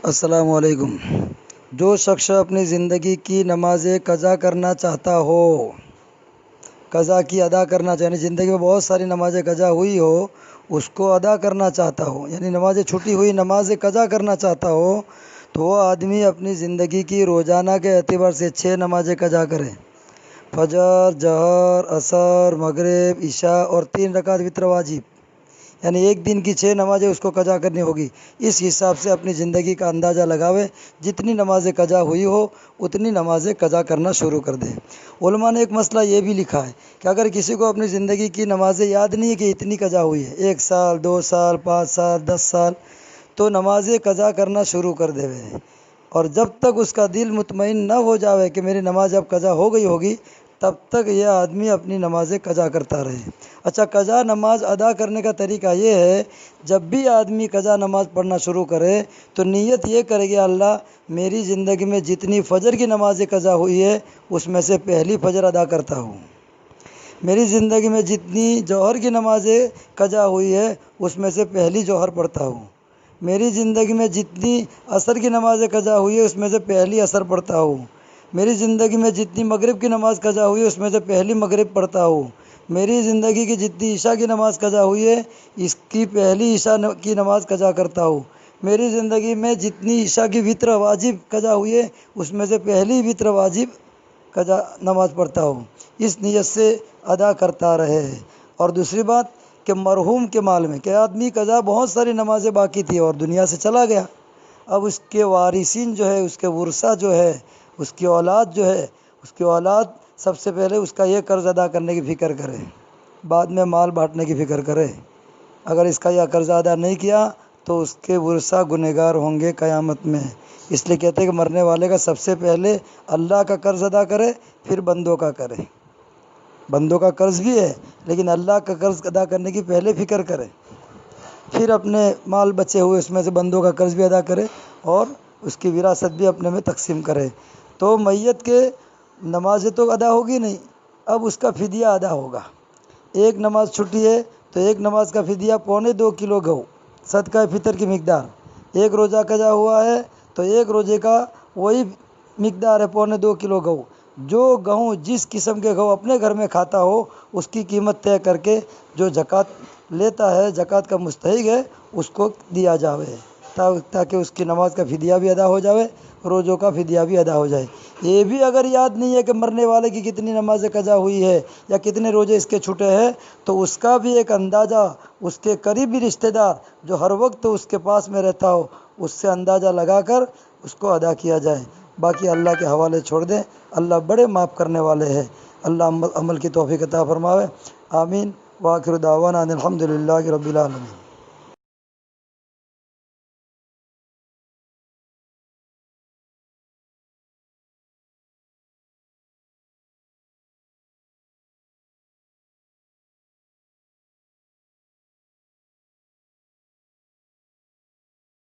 السلام علیکم۔ جو شخص اپنی زندگی کی نمازیں قضا کرنا چاہتا ہو، قضا کی ادا کرنا چاہے، یعنی زندگی میں بہت ساری نمازیں قضا ہوئی ہو، اس کو ادا کرنا چاہتا ہو، یعنی نمازیں چھٹی ہوئی نمازیں قضا کرنا چاہتا ہو، تو وہ آدمی اپنی زندگی کی روزانہ کے اعتبار سے 6 نمازیں قضا کرے: فجر، ظہر، عصر، مغرب، عشاء اور 3 رکعت وتر واجب، یعنی ایک دن کی 6 نمازیں اس کو قضا کرنی ہوگی۔ اس حساب سے اپنی زندگی کا اندازہ لگاوے، جتنی نمازیں قضا ہوئی ہو اتنی نمازیں قضا کرنا شروع کر دے۔ علماء نے ایک مسئلہ یہ بھی لکھا ہے کہ اگر کسی کو اپنی زندگی کی نمازیں یاد نہیں ہے کہ اتنی قضا ہوئی ہے، 1 سال، 2 سال، 5 سال، 10 سال، تو نمازیں قضا کرنا شروع کر دے، اور جب تک اس کا دل مطمئن نہ ہو جاوے کہ میری نماز اب قضا ہو گئی ہوگی، تب تک یہ آدمی اپنی نمازیں قضا کرتا رہے۔ اچھا، قضا نماز ادا کرنے کا طریقہ یہ ہے، جب بھی آدمی قضا نماز پڑھنا شروع کرے تو نیت یہ کرے کہ اللہ، میری زندگی میں جتنی فجر کی نمازیں قضا ہوئی ہے اس میں سے پہلی فجر ادا کرتا ہوں، میری زندگی میں جتنی ظہر کی نمازیں قضا ہوئی ہے اس میں سے پہلی ظہر پڑھتا ہوں، میری زندگی میں جتنی عصر کی نمازیں قضا ہوئی ہے اس میں سے پہلی عصر پڑھتا ہوں، میری زندگی میں جتنی مغرب کی نماز قضا ہوئی ہے اس میں سے پہلی مغرب پڑھتا ہوں، میری زندگی کی جتنی عشاء کی نماز قضا ہوئی ہے اس کی پہلی عشاء کی نماز قضا کرتا ہوں، میری زندگی میں جتنی عشاء کی وتر واجب قضا ہوئی ہے اس میں سے پہلی وتر واجب قضا نماز پڑھتا ہوں۔ اس نیت سے ادا کرتا رہے۔ اور دوسری بات کہ مرحوم کے مال میں، کہ آدمی قضا بہت ساری نمازیں باقی تھی اور دنیا سے چلا گیا، اب اس کے وارثین جو ہے، اس کے ورثہ جو ہے، اس کی اولاد جو ہے، اس کی اولاد سب سے پہلے اس کا یہ قرض ادا کرنے کی فکر کرے، بعد میں مال بانٹنے کی فکر کرے۔ اگر اس کا یہ قرض ادا نہیں کیا تو اس کے ورثہ گنہگار ہوں گے قیامت میں۔ اس لیے کہتے ہیں کہ مرنے والے کا سب سے پہلے اللہ کا قرض ادا کرے، پھر بندوں کا کرے۔ بندوں کا قرض بھی ہے لیکن اللہ کا قرض ادا کرنے کی پہلے فکر کرے، پھر اپنے مال بچے ہوئے اس میں سے بندوں کا قرض بھی ادا کرے اور اس کی وراثت بھی اپنے میں تقسیم کرے۔ تو میت کے نمازیں تو ادا ہوگی نہیں، اب اس کا فدیہ ادا ہوگا۔ ایک نماز چھٹی ہے تو ایک نماز کا فدیہ 2.25 کلو گوں، صدقہ فطر کی مقدار۔ ایک روزہ قضا ہوا ہے تو ایک روزے کا وہی مقدار ہے 2.25 کلو گوں۔ جو گہوں جس قسم کے گہوں اپنے گھر میں کھاتا ہو اس کی قیمت طے کر کے جو زکوٰۃ لیتا ہے، زکوٰۃ کا مستحق ہے، اس کو دیا جاوے، تاکہ اس کی نماز کا فدیہ بھی ادا ہو جاوے، روزوں کا فدیہ بھی ادا ہو جائے۔ یہ بھی اگر یاد نہیں ہے کہ مرنے والے کی کتنی نمازیں قضا ہوئی ہے یا کتنے روزے اس کے چھٹے ہیں، تو اس کا بھی ایک اندازہ اس کے قریبی رشتہ دار جو ہر وقت اس کے پاس میں رہتا ہو اس سے اندازہ لگا کر اس کو ادا کیا جائے۔ باقی اللہ کے حوالے چھوڑ دیں، اللہ بڑے معاف کرنے والے ہیں۔ اللہ عمل کی توفیق عطا فرماوے، آمین۔ وآخر دعوانا ان الحمد للہ رب العالمین۔